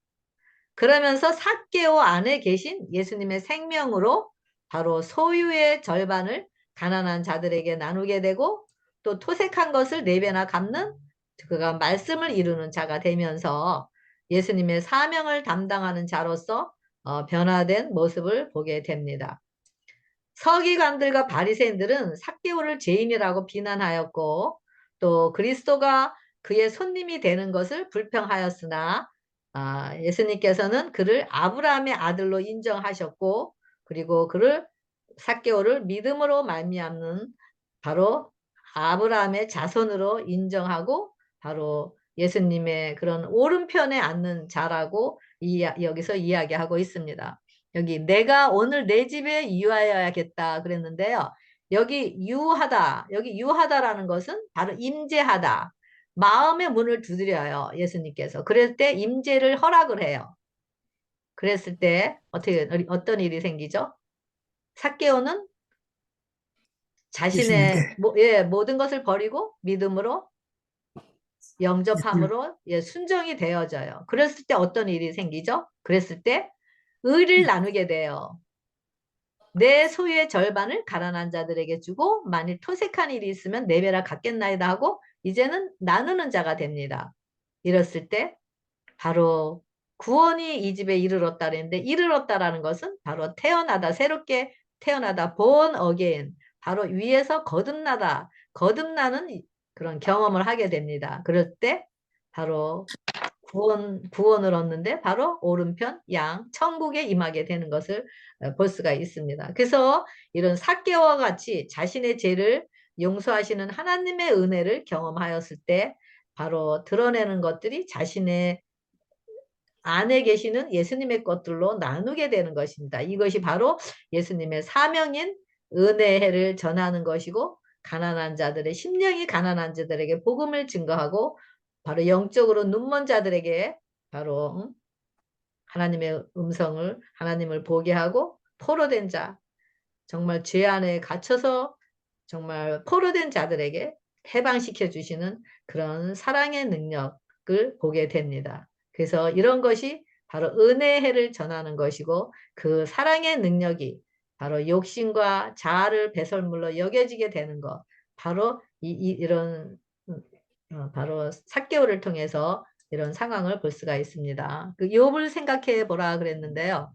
그러면서 삭개오 안에 계신 예수님의 생명으로 바로 소유의 절반을 가난한 자들에게 나누게 되고 또 토색한 것을 네 배나 갚는 그가 말씀을 이루는 자가 되면서 예수님의 사명을 담당하는 자로서 변화된 모습을 보게 됩니다. 서기관들과 바리새인들은 삭개오를 죄인이라고 비난하였고 또 그리스도가 그의 손님이 되는 것을 불평하였으나 예수님께서는 그를 아브라함의 아들로 인정하셨고 그리고 그를 삭개오를 믿음으로 말미암는 바로 아브라함의 자손으로 인정하고 바로 예수님의 그런 오른편에 앉는 자라고 여기서 이야기하고 있습니다. 여기 내가 오늘 내 집에 유하여야겠다 그랬는데요. 여기 유하다, 여기 유하다라는 것은 바로 임재하다. 마음의 문을 두드려요, 예수님께서. 그럴 때 임재를 허락을 해요. 그랬을 때 어떤 일이 생기죠? 삭개오는 자신의 예수님께 모든 것을 버리고 믿음으로 예수님 영접함으로 순종이 되어져요. 그랬을 때 어떤 일이 생기죠? 그랬을 때 의를 나누게 돼요. 내 소유의 절반을 가난한 자들에게 주고 만일 토색한 일이 있으면 네 배나 갚겠나이다 하고 이제는 나누는 자가 됩니다. 이랬을 때 바로 구원이 이 집에 이르렀다 그랬는데 이르렀다라는 것은 바로 태어나다 새롭게 태어나다 born again 바로 위에서 거듭나다 거듭나는 그런 경험을 하게 됩니다. 그럴 때 바로 구원을 얻는데 바로 오른편 양 천국에 임하게 되는 것을 볼 수가 있습니다. 그래서 이런 삭개와 같이 자신의 죄를 용서하시는 하나님의 은혜를 경험하였을 때 바로 드러내는 것들이 자신의 안에 계시는 예수님의 것들로 나누게 되는 것입니다. 이것이 바로 예수님의 사명인 은혜를 전하는 것이고 가난한 자들의 심령이 가난한 자들에게 복음을 증거하고 바로 영적으로 눈먼 자들에게 바로 하나님의 음성을 하나님을 보게 하고 포로된 자 정말 죄 안에 갇혀서 정말 포로된 자들에게 해방시켜 주시는 그런 사랑의 능력을 보게 됩니다. 그래서 이런 것이 바로 은혜의 해를 전하는 것이고 그 사랑의 능력이 바로 욕심과 자아를 배설물로 여겨지게 되는 것 바로 이런 바로 삭개오를 통해서 이런 상황을 볼 수가 있습니다. 그 욥을 생각해 보라 그랬는데요.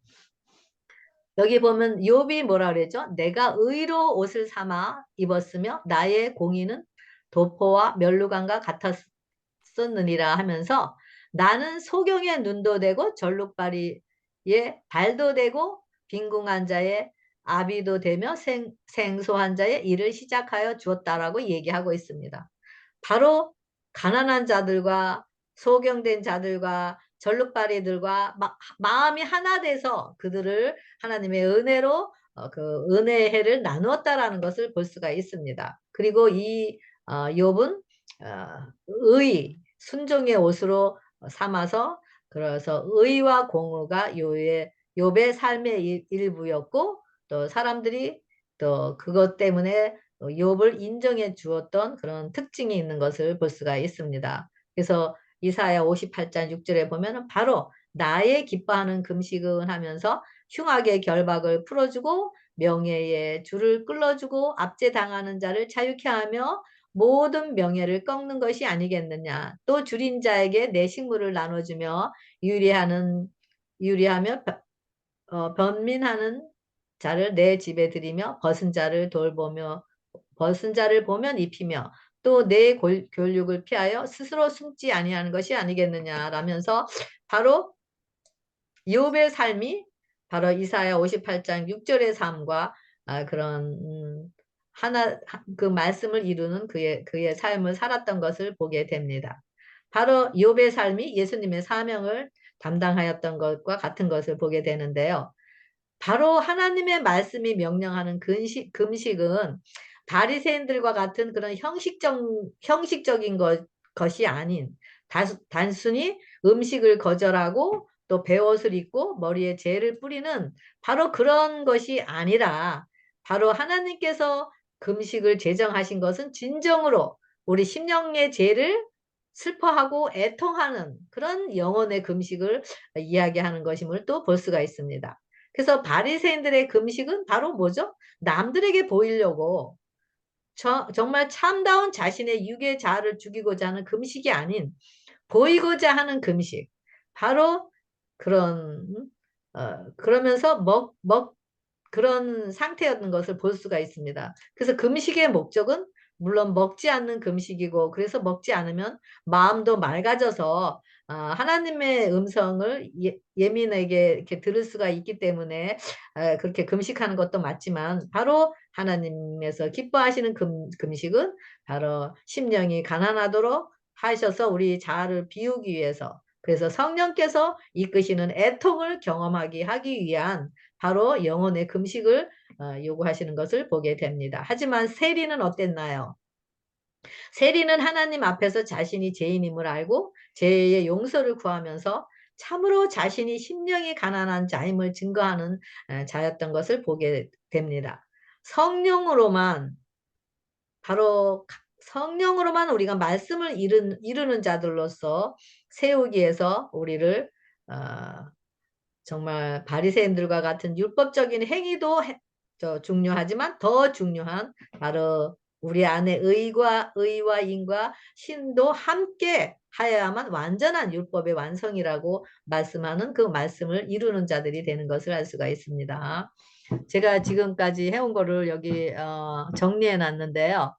여기 보면 욥이 뭐라 그랬죠? 내가 의로 옷을 삼아 입었으며 나의 공의는 도포와 멸루관과 같았었느니라 하면서 나는 소경의 눈도 되고 절룩바리의 발도 되고 빈궁한 자의 아비도 되며 생소한 자의 일을 시작하여 주었다라고 얘기하고 있습니다. 바로 가난한 자들과 소경된 자들과 절룩바리들과 마음이 하나 돼서 그들을 하나님의 은혜로 그 은혜의 해를 나누었다라는 것을 볼 수가 있습니다. 그리고 이 욥은 의 순종의 옷으로 삼아서 그래서 의와 공의가 욥의 삶의 일부였고 또 사람들이 또 그것 때문에 욥을 인정해 주었던 그런 특징이 있는 것을 볼 수가 있습니다. 그래서 이사야 58장 6절에 보면은 바로 나의 기뻐하는 금식은 하면서 흉악의 결박을 풀어주고 명예의 줄을 끌어주고 압제당하는 자를 자유케 하며 모든 명예를 꺾는 것이 아니겠느냐. 또 줄인 자에게 내 식물을 나눠주며 유리하며 변민하는 자를 내 집에 들이며 벗은 자를 보면 입히며 또 내 교육을 피하여 스스로 숨지 아니하는 것이 아니겠느냐라면서 바로 욥의 삶이 바로 이사야 58장 6절의 삶과 그런 하나 그 말씀을 이루는 그의 삶을 살았던 것을 보게 됩니다. 바로 욥의 삶이 예수님의 사명을 담당하였던 것과 같은 것을 보게 되는데요. 바로 하나님의 말씀이 명령하는 금식은 바리새인들과 같은 그런 형식적인 것이 아닌 단순히 음식을 거절하고 또 베옷을 입고 머리에 재를 뿌리는 바로 그런 것이 아니라 바로 하나님께서 금식을 제정하신 것은 진정으로 우리 심령의 죄를 슬퍼하고 애통하는 그런 영혼의 금식을 이야기하는 것임을 또 볼 수가 있습니다. 그래서 바리새인들의 금식은 바로 뭐죠? 남들에게 보이려고 정말 참다운 자신의 육의 자아를 죽이고자 하는 금식이 아닌 보이고자 하는 금식. 바로 그런, 그러면서 그런 상태였는 것을 볼 수가 있습니다. 그래서 금식의 목적은 물론 먹지 않는 금식이고, 그래서 먹지 않으면 마음도 맑아져서 하나님의 음성을 예민하게 이렇게 들을 수가 있기 때문에 그렇게 금식하는 것도 맞지만, 바로 하나님에서 기뻐하시는 금식은 바로 심령이 가난하도록 하셔서 우리 자아를 비우기 위해서, 그래서 성령께서 이끄시는 애통을 경험하게 하기 위한 바로 영혼의 금식을 요구하시는 것을 보게 됩니다. 하지만 세리는 어땠나요? 세리는 하나님 앞에서 자신이 죄인임을 알고 죄의 용서를 구하면서 참으로 자신이 심령이 가난한 자임을 증거하는 자였던 것을 보게 됩니다. 성령으로만, 바로 성령으로만 우리가 말씀을 이루는 자들로서 세우기 위해서 우리를 어, 정말 바리새인들과 같은 율법적인 행위도 중요하지만, 더 중요한 바로 우리 안에 의와 인과 신도 함께 하여야만 완전한 율법의 완성이라고 말씀하는 그 말씀을 이루는 자들이 되는 것을 알 수가 있습니다. 제가 지금까지 해온 거를 여기 정리해 놨는데요.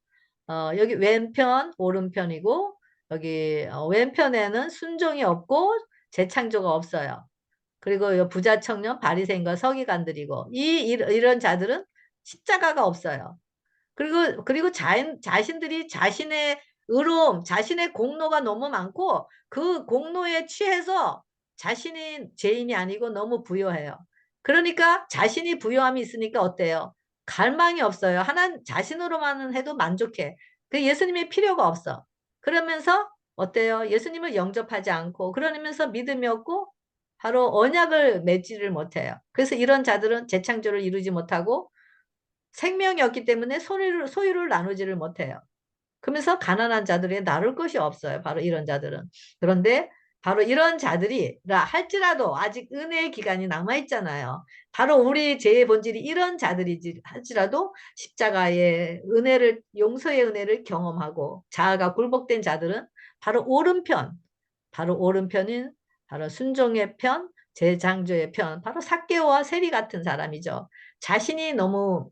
여기 왼편, 오른편이고, 여기 왼편에는 순종이 없고 재창조가 없어요. 그리고 요 부자 청년 바리새인과 서기관들이고, 이런 자들은 십자가가 없어요. 그리고 자신들이 자신의 의로움, 자신의 공로가 너무 많고 그 공로에 취해서 자신이 죄인이 아니고 너무 부요해요. 그러니까 자신이 부요함이 있으니까 어때요? 갈망이 없어요. 하나님 자신으로만 해도 만족해. 그 예수님이 필요가 없어. 그러면서 어때요? 예수님을 영접하지 않고, 그러면서 믿음이 없고 바로 언약을 맺지를 못해요. 그래서 이런 자들은 재창조를 이루지 못하고 생명이 없기 때문에 소유를 나누지를 못해요. 그러면서 가난한 자들이 나눌 것이 없어요. 바로 이런 자들은. 그런데 바로 이런 자들이라 할지라도 아직 은혜의 기간이 남아있잖아요. 바로 우리 죄의 본질이 이런 자들이지 할지라도 십자가의 은혜를, 용서의 은혜를 경험하고 자아가 굴복된 자들은 바로 오른편, 바로 오른편인 바로 순종의 편, 재창조의 편, 바로 삭개오와 세리 같은 사람이죠. 자신이 너무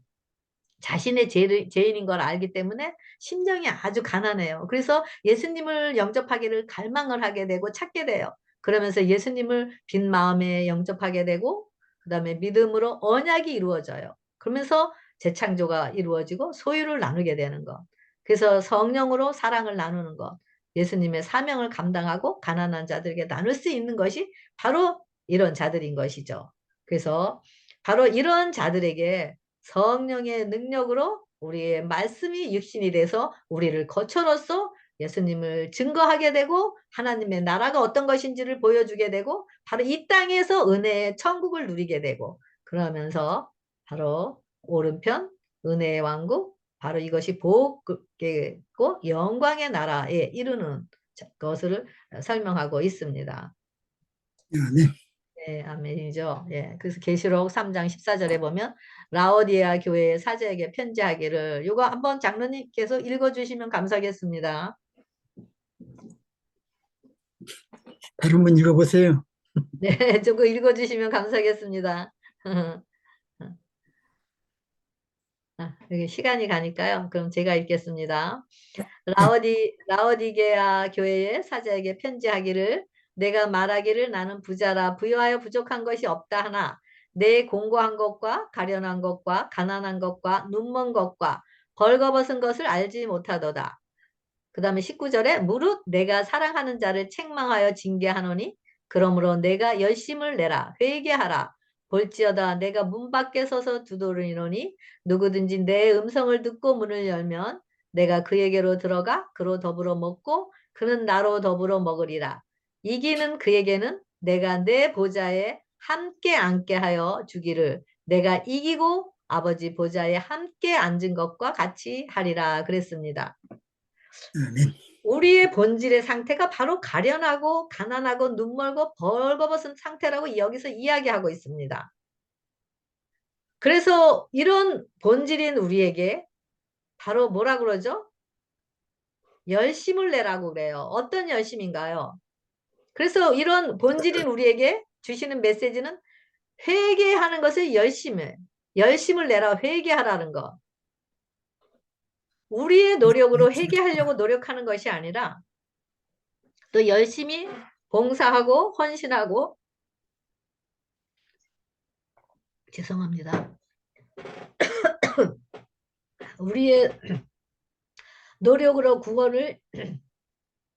자신의 죄인인 걸 알기 때문에 심정이 아주 가난해요. 그래서 예수님을 영접하기를 갈망을 하게 되고 찾게 돼요. 그러면서 예수님을 빈 마음에 영접하게 되고, 그 다음에 믿음으로 언약이 이루어져요. 그러면서 재창조가 이루어지고 소유를 나누게 되는 것. 그래서 성령으로 사랑을 나누는 것. 예수님의 사명을 감당하고 가난한 자들에게 나눌 수 있는 것이 바로 이런 자들인 것이죠. 그래서 바로 이런 자들에게 성령의 능력으로 우리의 말씀이 육신이 돼서 우리를 거처로서 예수님을 증거하게 되고 하나님의 나라가 어떤 것인지를 보여주게 되고, 바로 이 땅에서 은혜의 천국을 누리게 되고, 그러면서 바로 오른편 은혜의 왕국, 바로 이것이 복되고 영광의 나라에 이르는 것을 설명하고 있습니다. 아멘. 네, 아멘이죠. 예. 그래서 계시록 3장 14절에 보면 라오디아 교회의 사제에게 편지하기를, 이거 한번 장로님께서 읽어주시면 감사하겠습니다. 다른 분 읽어보세요. 네, 조금 읽어주시면 감사하겠습니다. 여기 시간이 가니까요. 그럼 제가 읽겠습니다. 네. 라오디게아 교회의 사자에게 편지하기를, 내가 말하기를 나는 부자라 부유하여 부족한 것이 없다 하나 내 공고한 것과 가련한 것과 가난한 것과 눈먼 것과 벌거벗은 것을 알지 못하도다. 그 다음에 19절에 무릇 내가 사랑하는 자를 책망하여 징계하노니 그러므로 내가 열심을 내라 회개하라. 볼지어다 내가 문 밖에 서서 두드리노니 누구든지 내 음성을 듣고 문을 열면 내가 그에게로 들어가 그로 더불어 먹고 그는 나로 더불어 먹으리라. 이기는 그에게는 내가 내 보좌에 함께 앉게 하여 주기를, 내가 이기고 아버지 보좌에 함께 앉은 것과 같이 하리라 그랬습니다. 아멘. 우리의 본질의 상태가 바로 가련하고 가난하고 눈멀고 벌거벗은 상태라고 여기서 이야기하고 있습니다. 그래서 이런 본질인 우리에게 바로 뭐라 그러죠? 열심을 내라고 그래요. 어떤 열심인가요? 그래서 이런 본질인 우리에게 주시는 메시지는 회개하는 것을 열심을 내라 회개하라는 거. 우리의 노력으로 회개하려고 노력하는 것이 아니라 또 열심히 봉사하고 헌신하고 죄송합니다. 우리의 노력으로 구원을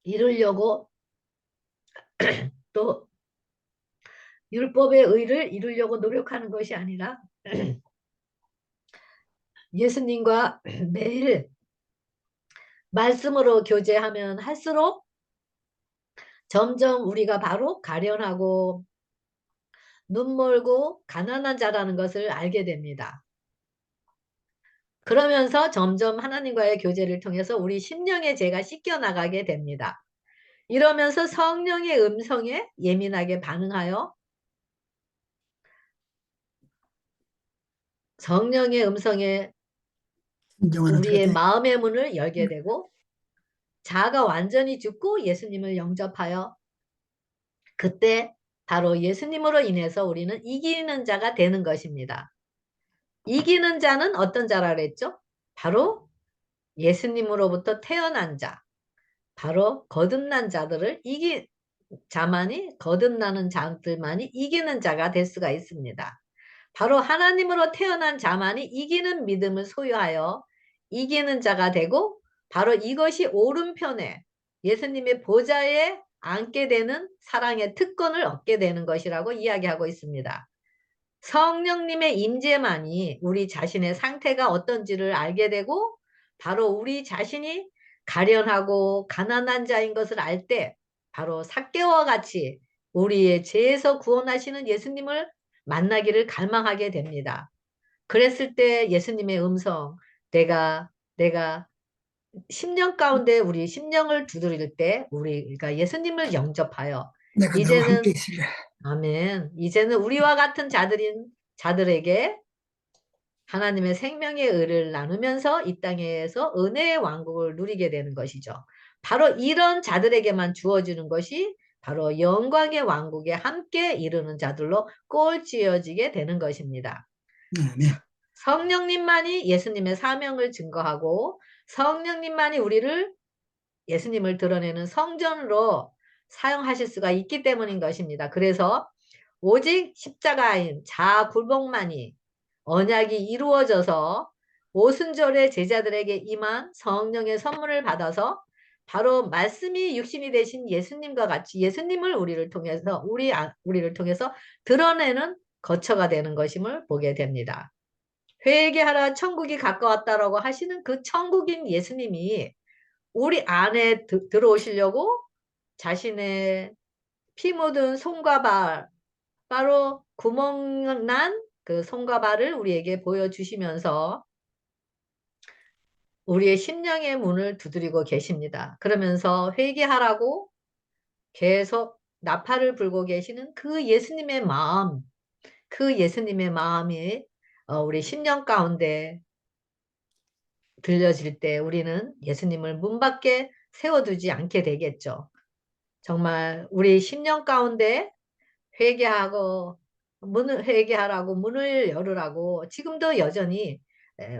이루려고 또 율법의 의를 이루려고 노력하는 것이 아니라 예수님과 매일 말씀으로 교제하면 할수록 점점 우리가 바로 가련하고 눈멀고 가난한 자라는 것을 알게 됩니다. 그러면서 점점 하나님과의 교제를 통해서 우리 심령의 죄가 씻겨나가게 됩니다. 이러면서 성령의 음성에 예민하게 반응하여 성령의 음성에 인정하는 자가 우리의 돼. 마음의 문을 열게 되고 자아가 완전히 죽고 예수님을 영접하여 그때 바로 예수님으로 인해서 우리는 이기는 자가 되는 것입니다. 이기는 자는 어떤 자라 그랬죠? 바로 예수님으로부터 태어난 자, 바로 거듭난 자들을 자만이 거듭나는 자들만이 이기는 자가 될 수가 있습니다. 바로 하나님으로 태어난 자만이 이기는 믿음을 소유하여 이기는 자가 되고 바로 이것이 오른편에 예수님의 보좌에 앉게 되는 사랑의 특권을 얻게 되는 것이라고 이야기하고 있습니다. 성령님의 임재만이 우리 자신의 상태가 어떤지를 알게 되고 바로 우리 자신이 가련하고 가난한 자인 것을 알 때 바로 삭개와 같이 우리의 죄에서 구원하시는 예수님을 만나기를 갈망하게 됩니다. 그랬을 때 예수님의 음성, 내가 심령 가운데 우리 심령을 두드릴 때 우리가 예수님을 영접하여 내가 너와 함께 이제는 있으리라. 아멘. 이제는 우리와 같은 자들에게 하나님의 생명의 의를 나누면서 이 땅에서 은혜의 왕국을 누리게 되는 것이죠. 바로 이런 자들에게만 주어지는 것이 바로 영광의 왕국에 함께 이루는 자들로 꼴찌어지게 되는 것입니다. 아멘. 성령님만이 예수님의 사명을 증거하고 성령님만이 우리를 예수님을 드러내는 성전으로 사용하실 수가 있기 때문인 것입니다. 그래서 오직 십자가인 자아 굴복만이 언약이 이루어져서 오순절에 제자들에게 임한 성령의 선물을 받아서 바로 말씀이 육신이 되신 예수님과 같이 예수님을 우리를 통해서 드러내는 거처가 되는 것임을 보게 됩니다. 회개하라 천국이 가까웠다라고 하시는 그 천국인 예수님이 우리 안에 들어오시려고 자신의 피 묻은 손과 발, 바로 구멍난 그 손과 발을 우리에게 보여주시면서 우리의 심령의 문을 두드리고 계십니다. 그러면서 회개하라고 계속 나팔을 불고 계시는 그 예수님의 마음이 우리 심령 가운데 들려질 때 우리는 예수님을 문 밖에 세워두지 않게 되겠죠. 정말 우리 심령 가운데 회개하고 회개하라고 문을 열으라고 지금도 여전히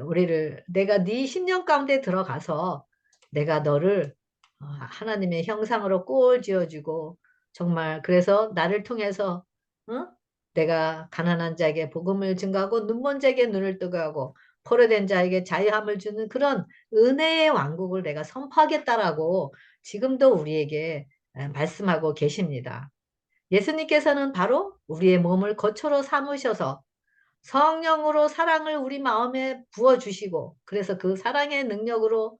우리를 내가 네 심령 가운데 들어가서 내가 너를 하나님의 형상으로 꼴 지어주고 정말 그래서 나를 통해서 어? 내가 가난한 자에게 복음을 증거하고 눈먼 자에게 눈을 뜨게 하고 포로된 자에게 자유함을 주는 그런 은혜의 왕국을 내가 선포하겠다라고 지금도 우리에게 말씀하고 계십니다. 예수님께서는 바로 우리의 몸을 거처로 삼으셔서 성령으로 사랑을 우리 마음에 부어주시고 그래서 그 사랑의 능력으로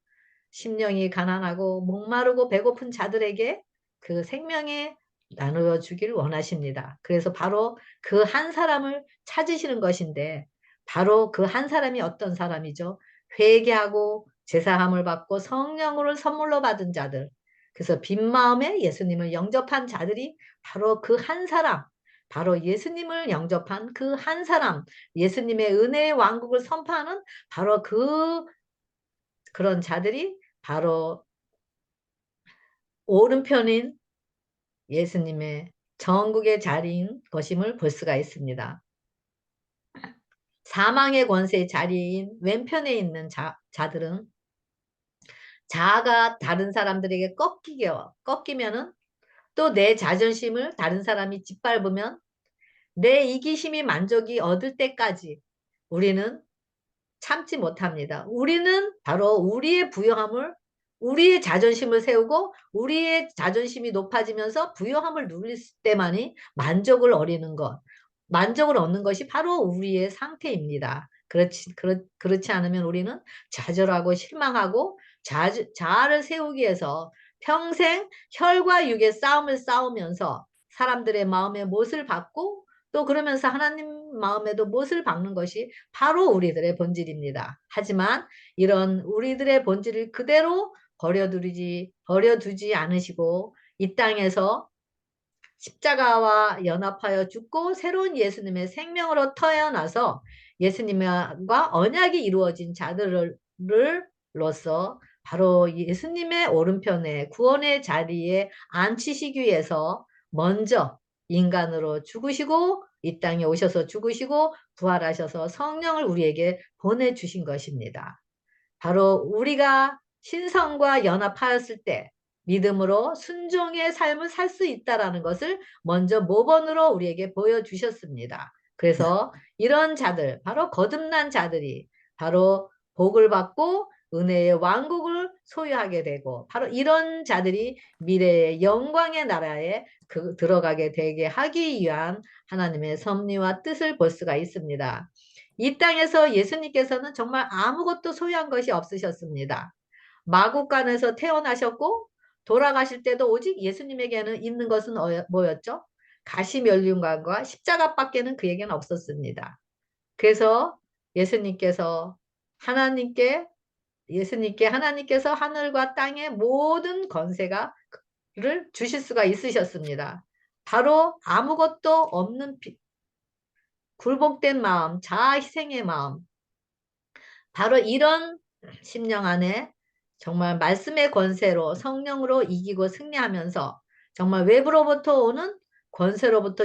심령이 가난하고 목마르고 배고픈 자들에게 그 생명에 나누어 주기를 원하십니다. 그래서 바로 그 한 사람을 찾으시는 것인데 바로 그 한 사람이 어떤 사람이죠? 회개하고 제사함을 받고 성령으로 선물로 받은 자들. 그래서 빈 마음에 예수님을 영접한 자들이 바로 그 한 사람, 바로 예수님을 영접한 그 한 사람, 예수님의 은혜의 왕국을 선포하는 바로 그런 자들이 바로 오른편인 예수님의 전국의 자리인 것임을 볼 수가 있습니다. 사망의 권세의 자리인 왼편에 있는 자들은 자아가 다른 사람들에게 꺾이면은 또 내 자존심을 다른 사람이 짓밟으면 내 이기심이 만족이 얻을 때까지 우리는 참지 못합니다. 우리는 바로 우리의 부요함을, 우리의 자존심을 세우고 우리의 자존심이 높아지면서 부요함을 누릴 때만이 만족을 얻는 것이 바로 우리의 상태입니다. 그렇지 않으면 우리는 좌절하고 실망하고 자아를 세우기 위해서 평생 혈과 육의 싸움을 싸우면서 사람들의 마음에 못을 받고 또 그러면서 하나님 마음에도 못을 박는 것이 바로 우리들의 본질입니다. 하지만 이런 우리들의 본질을 그대로 버려두지 않으시고 이 땅에서 십자가와 연합하여 죽고 새로운 예수님의 생명으로 태어나서 예수님과 언약이 이루어진 자들로서 바로 예수님의 오른편에 구원의 자리에 앉히시기 위해서 먼저 인간으로 죽으시고 이 땅에 오셔서 죽으시고 부활하셔서 성령을 우리에게 보내주신 것입니다. 바로 우리가 신성과 연합하였을 때 믿음으로 순종의 삶을 살 수 있다라는 것을 먼저 모범으로 우리에게 보여주셨습니다. 네. 그래서 이런 자들, 바로 거듭난 자들이 바로 복을 받고 은혜의 왕국을 소유하게 되고 바로 이런 자들이 미래의 영광의 나라에 들어가게 되게 하기 위한 하나님의 섭리와 뜻을 볼 수가 있습니다. 이 땅에서 예수님께서는 정말 아무것도 소유한 것이 없으셨습니다. 마국간에서 태어나셨고 돌아가실 때도 오직 예수님에게는 있는 것은 뭐였죠? 가시면류관과 십자가밖에는 그에게는 없었습니다. 그래서 예수님께서 하나님께 하나님께서 하늘과 땅의 모든 권세가 를 주실 수가 있으셨습니다. 바로 아무것도 없는 굴복된 마음, 자아 희생의 마음, 바로 이런 심령 안에 정말 말씀의 권세로 성령으로 이기고 승리하면서 정말 외부로부터 오는 권세로부터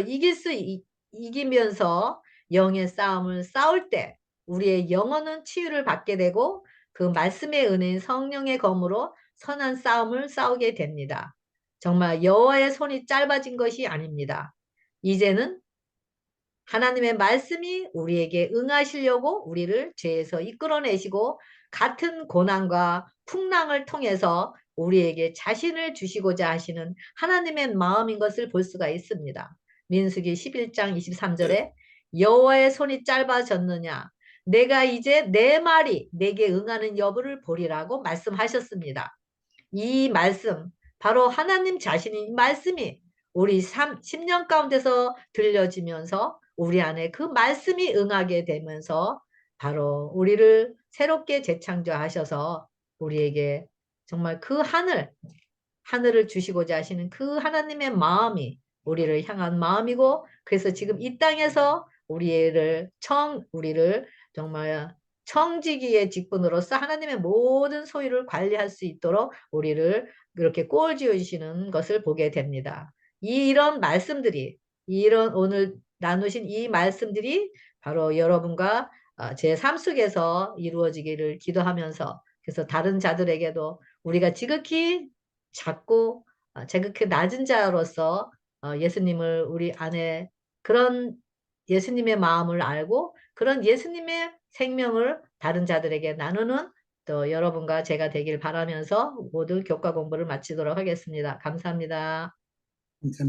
이기면서 영의 싸움을 싸울 때 우리의 영혼은 치유를 받게 되고 그 말씀의 은혜인 성령의 검으로 선한 싸움을 싸우게 됩니다. 정말 여호와의 손이 짧아진 것이 아닙니다. 이제는 하나님의 말씀이 우리에게 응하시려고 우리를 죄에서 이끌어내시고 같은 고난과 풍랑을 통해서 우리에게 자신을 주시고자 하시는 하나님의 마음인 것을 볼 수가 있습니다. 민수기 11장 23절에 여호와의 손이 짧아졌느냐 내가 이제 내 말이 내게 응하는 여부를 보리라고 말씀하셨습니다. 이 말씀, 바로 하나님 자신이 이 말씀이 우리 10년 가운데서 들려지면서 우리 안에 그 말씀이 응하게 되면서 바로 우리를 새롭게 재창조하셔서 우리에게 정말 그 하늘을 주시고자 하시는 그 하나님의 마음이 우리를 향한 마음이고 그래서 지금 이 땅에서 우리를 정말 청지기의 직분으로서 하나님의 모든 소유를 관리할 수 있도록 우리를 그렇게 꼴지어 주시는 것을 보게 됩니다. 이런 말씀들이 이런 오늘 나누신 이 말씀들이 바로 여러분과 제 삶 속에서 이루어지기를 기도하면서 그래서 다른 자들에게도 우리가 지극히 작고 지극히 낮은 자로서 예수님을 우리 안에 그런 예수님의 마음을 알고 그런 예수님의 생명을 다른 자들에게 나누는 또 여러분과 제가 되길 바라면서 모두 교과 공부를 마치도록 하겠습니다. 감사합니다. 감사합니다.